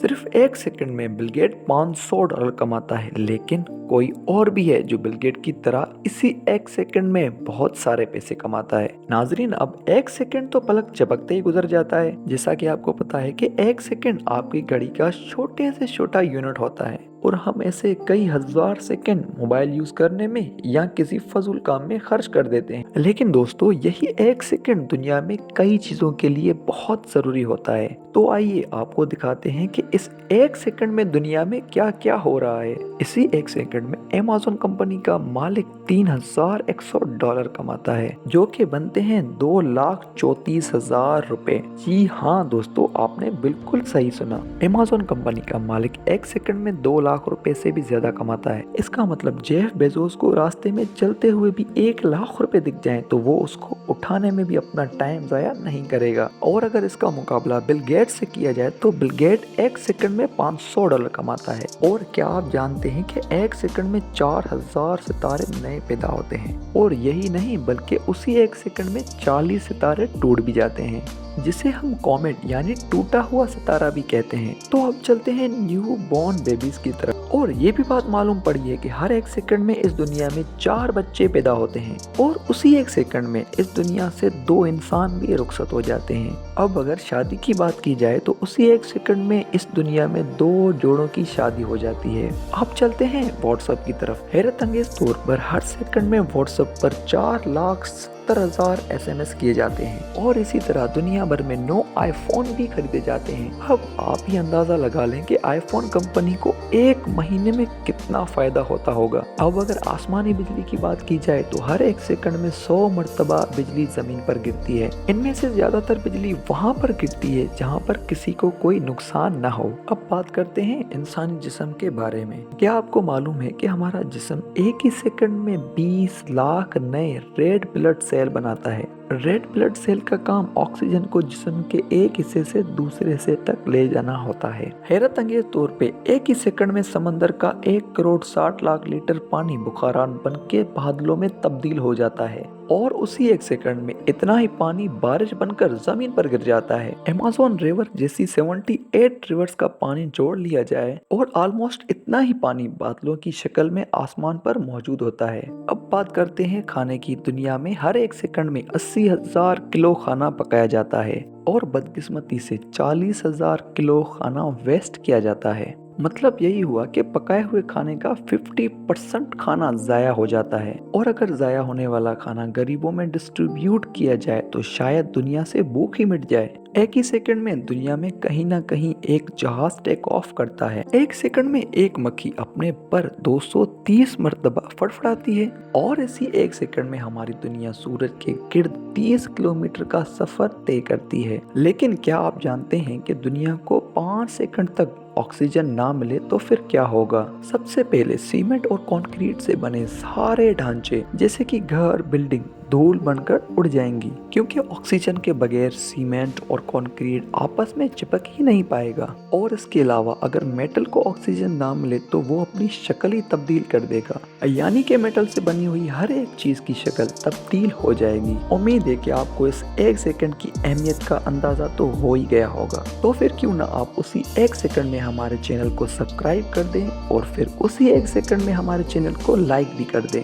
सिर्फ एक सेकंड में बिल गेट $500 कमाता है, लेकिन कोई और भी है जो बिल गेट की तरह इसी एक सेकंड में बहुत सारे पैसे कमाता है। नाजरीन, अब एक सेकंड तो पलक झपकते ही गुजर जाता है। जैसा कि आपको पता है कि एक सेकंड आपकी घड़ी का छोटे से छोटा यूनिट होता है और हम ऐसे कई हजार सेकंड मोबाइल यूज करने में या किसी फजूल काम में खर्च कर देते हैं। लेकिन दोस्तों, यही एक सेकंड दुनिया में कई चीजों के लिए बहुत जरूरी होता है। तो आइए आपको दिखाते हैं कि इस एक सेकंड में दुनिया में क्या क्या हो रहा है। इसी एक सेकंड में अमेज़न कंपनी का मालिक $3,100 कमाता है, जो कि बनते हैं 2,34,000 रुपए। जी हाँ दोस्तों, आपने बिल्कुल सही सुना। अमेज़न कंपनी का मालिक एक सेकंड में 2 लाख रुपए से भी ज्यादा कमाता है। इसका मतलब जेफ बेजोस को रास्ते में चलते हुए भी 1 लाख रुपए दिख जाएं तो वो उसको उठाने में भी अपना टाइम जाया नहीं करेगा। और अगर इसका मुकाबला बिल गेट्स से किया जाए तो बिल गेट एक सेकंड में $500 कमाता है। और क्या आप जानते हैं कि एक सेकंड में 4,000 सितारे नए पैदा होते हैं। और यही नहीं, बल्कि उसी एक सेकंड में 40 सितारे टूट भी जाते हैं, जिसे हम कॉमेट यानी टूटा हुआ सितारा भी कहते हैं। तो अब चलते हैं न्यू बॉर्न बेबीज की तरफ। और ये भी बात मालूम पड़ी है कि हर एक सेकंड में इस दुनिया में 4 बच्चे पैदा होते हैं और उसी एक सेकंड में इस दुनिया से 2 इंसान भी रुखसत हो जाते हैं। अब अगर शादी की बात की जाए तो उसी एक सेकंड में इस दुनिया में 2 जोड़ों की शादी हो जाती है। अब चलते हैं व्हाट्सएप की तरफ। हैरत अंगेज तौर पर हर सेकंड में व्हाट्सएप पर 4,70,000 SMS किए जाते हैं और इसी तरह दुनिया भर में 9 आईफोन भी खरीदे जाते हैं। अब आप ही अंदाजा लगा लें कि आईफोन कंपनी को एक महीने में कितना फायदा होता होगा। अब अगर आसमानी बिजली की बात की जाए तो हर एक सेकंड में 100 मरतबा बिजली जमीन पर गिरती है। इनमें से ज्यादातर बिजली वहां पर गिरती है जहां पर किसी को कोई नुकसान न हो। अब बात करते हैं इंसानी जिस्म के बारे में। क्या आपको मालूम है कि हमारा जिस्म एक ही सेकंड में 20 लाख नए रेड ब्लड सेल बनाता है। रेड ब्लड सेल का काम ऑक्सीजन को जिस्म के एक हिस्से से दूसरे हिस्से तक ले जाना होता है। हैरत अंगेज तौर पे एक ही सेकंड में समंदर का 1,60,00,000 लीटर पानी बुखारान बन के बादलों में तब्दील हो जाता है और उसी एक सेकंड में इतना ही पानी बारिश बनकर जमीन पर गिर जाता है। अमेज़न रिवर जैसी 78 रिवर्स का पानी जोड़ लिया जाए और ऑलमोस्ट इतना ही पानी बादलों की शक्ल में आसमान पर मौजूद होता है। अब बात करते हैं खाने की। दुनिया में हर एक सेकंड में 80,000 किलो खाना पकाया जाता है और बदकिस्मती से 40,000 किलो खाना वेस्ट किया जाता है। मतलब यही हुआ कि पकाए हुए खाने का 50% खाना जाया हो जाता है। और अगर जाया होने वाला खाना गरीबों में डिस्ट्रीब्यूट किया जाए तो शायद दुनिया से भूख ही मिट जाए। एक ही सेकंड में दुनिया में कहीं ना कहीं एक जहाज टेक ऑफ करता है। एक सेकंड में एक मक्खी अपने पर 230 मरतबा फड़फड़ाती है और इसी एक सेकंड में हमारी दुनिया सूरज के गिर्द 30 किलोमीटर का सफर तय करती है। लेकिन क्या आप जानते हैं कि दुनिया को 5 सेकंड तक ऑक्सीजन ना मिले तो फिर क्या होगा? सबसे पहले सीमेंट और कंक्रीट से बने सारे ढांचे जैसे कि घर, बिल्डिंग धूल बनकर उड़ जाएंगी, क्योंकि ऑक्सीजन के बगैर सीमेंट और कंक्रीट आपस में चिपक ही नहीं पाएगा। और इसके अलावा अगर मेटल को ऑक्सीजन ना मिले तो वो अपनी शक्ल ही तब्दील कर देगा, यानी कि मेटल से बनी हुई हर एक चीज की शक्ल तब्दील हो जाएगी। उम्मीद है कि आपको इस एक सेकंड की अहमियत का अंदाजा तो हो ही गया होगा। तो फिर क्यों ना आप उसी एक सेकंड में हमारे चैनल को सब्सक्राइब कर दें और फिर उसी एक सेकंड में हमारे चैनल को लाइक भी कर दें।